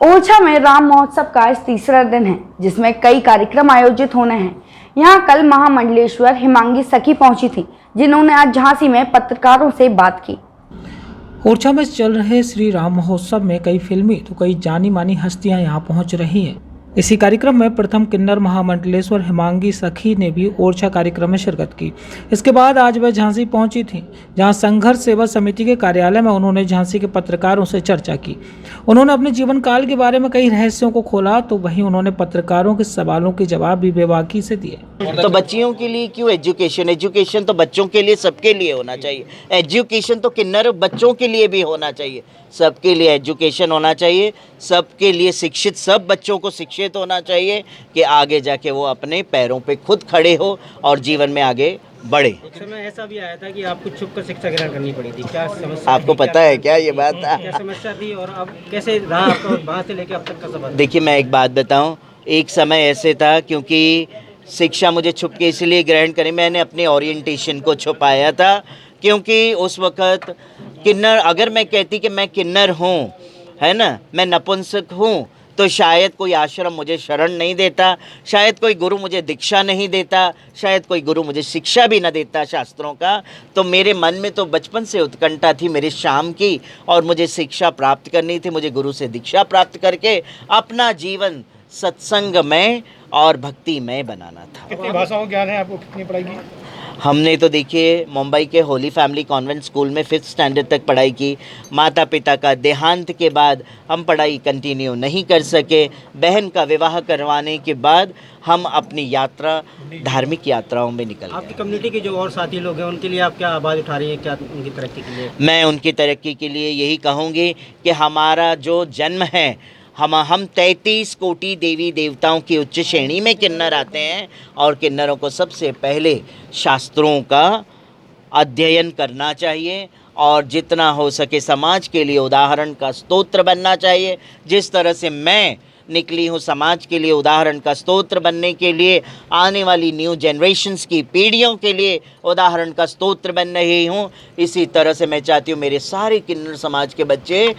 ओरछा में राम महोत्सव का आज तीसरा दिन है, जिसमें कई कार्यक्रम आयोजित होने हैं। यहां कल महामंडलेश्वर हिमांगी सखी पहुंची थी, जिन्होंने आज झांसी में पत्रकारों से बात की। ओरछा में चल रहे श्री राम महोत्सव में कई फिल्मी तो कई जानी मानी हस्तियां यहां पहुंच रही हैं। इसी कार्यक्रम में प्रथम किन्नर महामंडलेश्वर हिमांगी सखी ने भी ओरछा कार्यक्रम में शिरकत की। इसके बाद आज वह झांसी पहुंची थी, जहां संघर्ष सेवा समिति के कार्यालय में उन्होंने झांसी के पत्रकारों से चर्चा की। उन्होंने अपने जीवन काल के बारे में कई रहस्यों को खोला, तो वहीं उन्होंने पत्रकारों के सवालों के जवाब भी बेबाकी से दिए। तो बच्चियों के लिए क्यों एजुकेशन तो बच्चों के लिए, सबके लिए होना चाहिए। एजुकेशन तो किन्नर बच्चों के लिए भी होना चाहिए, सबके लिए एजुकेशन होना चाहिए, सबके लिए शिक्षित, सब बच्चों को शिक्षित होना चाहिए कि आगे जाके वो अपने पैरों पे खुद खड़े हो और जीवन में आगे बढ़े। एक समय ऐसा भी आया था कि आपको छुप कर शिक्षा ग्रहण करनी पड़ी थी, क्या समस्या? आपको पता है क्या ये बात? क्या समस्या थी और अब कैसे रहा आपका वहाँ से लेकर अब तक का सफर? देखिए, मैं एक बात बताऊं, एक समय ऐसे था, क्योंकि शिक्षा मुझे छुप के इसलिए ग्रहण करी, मैंने अपने ओरिएंटेशन को छुपाया था, क्योंकि उस वक़्त किन्नर, अगर मैं कहती कि मैं किन्नर हूँ, है ना, मैं नपुंसक हूँ, तो शायद कोई आश्रम मुझे शरण नहीं देता, शायद कोई गुरु मुझे दीक्षा नहीं देता, शायद कोई गुरु मुझे शिक्षा भी न देता शास्त्रों का। तो मेरे मन में तो बचपन से उत्कंठा थी मेरे शाम की, और मुझे शिक्षा प्राप्त करनी थी, मुझे गुरु से दीक्षा प्राप्त करके अपना जीवन सत्संग में और भक्ति में बनाना था। कितनी भाषाओं ज्ञान है आपको, कितनी पढ़ाई की? हमने तो देखिए मुंबई के होली फैमिली कॉन्वेंट स्कूल में 5th स्टैंडर्ड तक पढ़ाई की। माता पिता का देहांत के बाद हम पढ़ाई कंटिन्यू नहीं कर सके। बहन का विवाह करवाने के बाद हम अपनी यात्रा, धार्मिक यात्राओं में निकल गए। आपकी कम्युनिटी के जो और साथी लोग हैं, उनके लिए आप क्या आवाज़ उठा रही हैं, क्या उनकी तरक्की के लिए? मैं उनकी तरक्की के लिए यही कहूँगी कि हमारा जो जन्म है, हम 33 कोटि देवी देवताओं की उच्च श्रेणी में किन्नर आते हैं, और किन्नरों को सबसे पहले शास्त्रों का अध्ययन करना चाहिए और जितना हो सके समाज के लिए उदाहरण का स्तोत्र बनना चाहिए। जिस तरह से मैं निकली हूँ समाज के लिए उदाहरण का स्तोत्र बनने के लिए, आने वाली न्यू जनरेशन्स की पीढ़ियों के लिए उदाहरण का स्तोत्र बन रही हूँ, इसी तरह से मैं चाहती हूँ मेरे सारे किन्नर समाज के बच्चे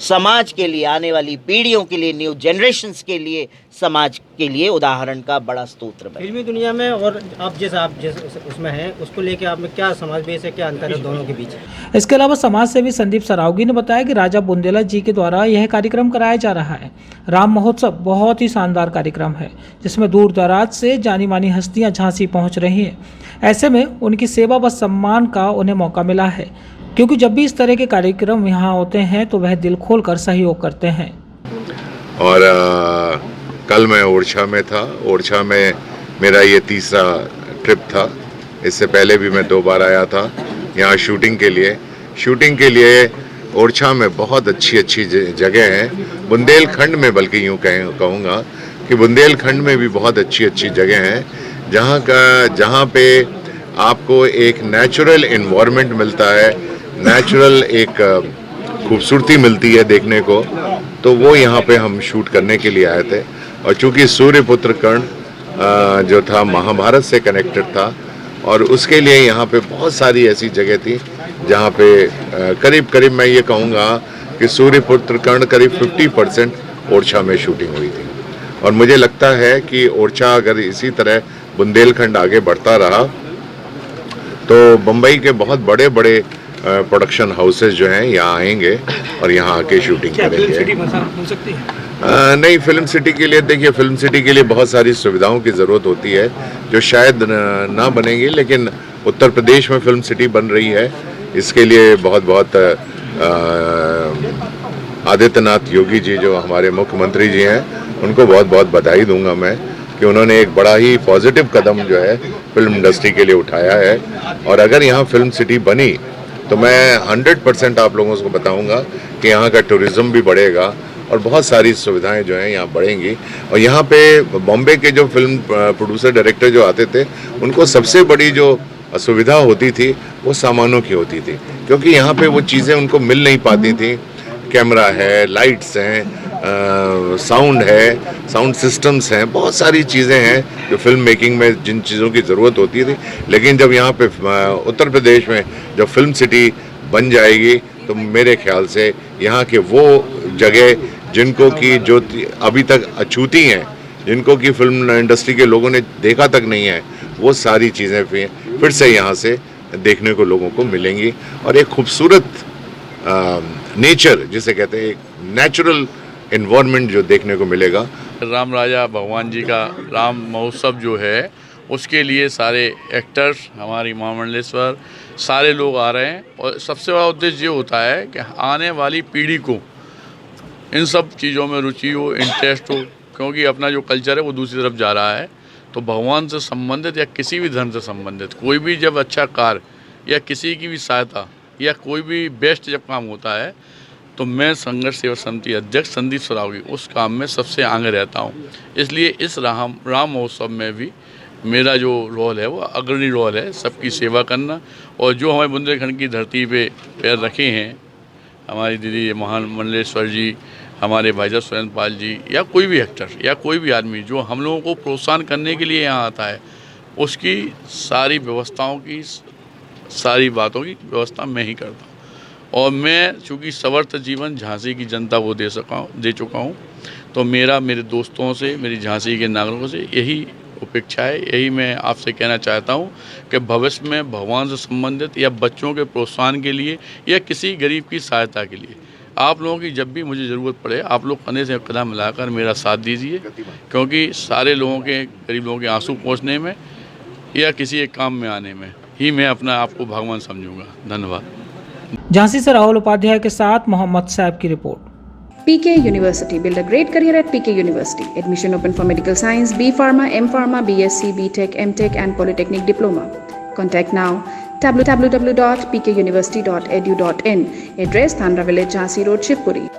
समाज के लिए, आने वाली पीढ़ियों के लिए, न्यू जनरेशन्स के लिए, समाज के लिए उदाहरण का बड़ा स्तोत्र बने। फिल्मी दुनिया में और आप जैसे उसमें हैं, उसको लेके आप में क्या समाज बेस है, क्या अंतर है दोनों के बीच? इसके अलावा समाज सेवी संदीप सरावगी ने बताया कि राजा बुंदेला जी के द्वारा यह कार्यक्रम कराया जा रहा है। राम महोत्सव बहुत ही शानदार कार्यक्रम है, जिसमें दूर दराज से जानी मानी हस्तियां झांसी पहुंच रही हैं। ऐसे में उनकी सेवा व सम्मान का उन्हें मौका मिला है, क्योंकि जब भी इस तरह के कार्यक्रम यहाँ होते हैं तो वह दिल खोल कर सहयोग करते हैं। और कल मैं ओरछा में था। ओरछा में मेरा ये तीसरा ट्रिप था। इससे पहले भी मैं 2 बार आया था यहाँ शूटिंग के लिए। ओरछा में बहुत अच्छी जगह हैं, बुंदेलखंड में, बल्कि यूँ कहूँगा कि बुंदेलखंड में भी बहुत अच्छी जगह हैं, जहाँ पे आपको एक नेचुरल इन्वायरमेंट मिलता है, नेचुरल एक खूबसूरती मिलती है देखने को। तो वो यहाँ पे हम शूट करने के लिए आए थे। और चूँकि सूर्यपुत्र कर्ण जो था महाभारत से कनेक्टेड था, और उसके लिए यहाँ पे बहुत सारी ऐसी जगह थी जहाँ पे करीब मैं ये कहूँगा कि सूर्यपुत्र कर्ण करीब 50% ओरछा में शूटिंग हुई थी। और मुझे लगता है कि ओरछा अगर इसी तरह बुंदेलखंड आगे बढ़ता रहा तो मुंबई के बहुत बड़े प्रोडक्शन हाउसेस जो हैं यहाँ आएंगे और यहाँ आके शूटिंग करेंगे। नहीं, फिल्म सिटी के लिए, देखिए, फिल्म सिटी के लिए बहुत सारी सुविधाओं की ज़रूरत होती है जो शायद ना बनेंगी, लेकिन उत्तर प्रदेश में फिल्म सिटी बन रही है। इसके लिए बहुत आदित्यनाथ योगी जी, जो हमारे मुख्यमंत्री जी हैं, उनको बहुत बधाई दूंगा मैं कि उन्होंने एक बड़ा ही पॉजिटिव कदम जो है फिल्म इंडस्ट्री के लिए उठाया है। और अगर यहाँ फिल्म सिटी बनी तो मैं 100% आप लोगों को बताऊंगा कि यहाँ का टूरिज़्म भी बढ़ेगा और बहुत सारी सुविधाएं जो हैं यहाँ बढ़ेंगी। और यहाँ पे बॉम्बे के जो फिल्म प्रोड्यूसर डायरेक्टर जो आते थे, उनको सबसे बड़ी जो असुविधा होती थी वो सामानों की होती थी, क्योंकि यहाँ पे वो चीज़ें उनको मिल नहीं पाती थी। कैमरा है, लाइट्स हैं, साउंड है, साउंड सिस्टम्स हैं, बहुत सारी चीज़ें हैं जो फिल्म मेकिंग में जिन चीज़ों की ज़रूरत होती थी। लेकिन जब यहाँ पे उत्तर प्रदेश में जब फिल्म सिटी बन जाएगी तो मेरे ख्याल से यहाँ के वो जगह जिनको कि जो अभी तक अछूती हैं, जिनको कि फिल्म इंडस्ट्री के लोगों ने देखा तक नहीं है, वो सारी चीज़ें फिर से यहाँ से देखने को लोगों को मिलेंगी। और एक खूबसूरत नेचर जिसे कहते हैं, एक नेचुरल इन्वायरमेंट जो देखने को मिलेगा। राम राजा भगवान जी का राम महोत्सव जो है, उसके लिए सारे एक्टर्स, हमारी महामंडलेश्वर, सारे लोग आ रहे हैं। और सबसे बड़ा उद्देश्य ये होता है कि आने वाली पीढ़ी को इन सब चीज़ों में रुचि हो, इंटरेस्ट हो, क्योंकि अपना जो कल्चर है वो दूसरी तरफ जा रहा है। तो भगवान से संबंधित या किसी भी धर्म से संबंधित कोई भी जब अच्छा कार्य या किसी की भी सहायता या कोई भी बेस्ट जब काम होता है, तो मैं संघर्ष सेवा समिति अध्यक्ष संदीप सरावगी उस काम में सबसे आगे रहता हूँ। इसलिए इस राम महोत्सव में भी मेरा जो रोल है वो अग्रणी रोल है, सबकी सेवा करना। और जो हमारे बुंदेलखंड की धरती पे पैर रखे हैं, हमारी दीदी महामंडलेश्वर जी, हमारे भाई साहब सुरेंद्र पाल जी, या कोई भी एक्टर या कोई भी आदमी जो हम लोगों को प्रोत्साहन करने के लिए यहाँ आता है, उसकी सारी व्यवस्थाओं की, सारी बातों की व्यवस्था मैं ही करता हूँ। और मैं चूँकि समर्थ जीवन झांसी की जनता को दे चुका हूँ, तो मेरे दोस्तों से, मेरी झांसी के नागरिकों से यही अपेक्षा है, यही मैं आपसे कहना चाहता हूँ कि भविष्य में भगवान से संबंधित या बच्चों के प्रोत्साहन के लिए या किसी गरीब की सहायता के लिए आप लोगों की जब भी मुझे ज़रूरत पड़े, आप लोग कंधे से कदम मिलाकर मेरा साथ दीजिए, क्योंकि सारे लोगों के, गरीब लोगों के आंसू पहुँचने में या किसी एक काम में आने में ही मैं अपना आपको भगवान समझूंगा। धन्यवाद। झांसी से राहुल उपाध्याय के साथ मोहम्मद साहब की report. PK University. Build a great career at PK University. Admission open for Medical Science, B Pharma, M Pharma, BSc, BTech, MTech and Polytechnic Diploma. Contact now www.pkuniversity.edu.in. Address Thandra Village, Jhansi Road, Shivpuri.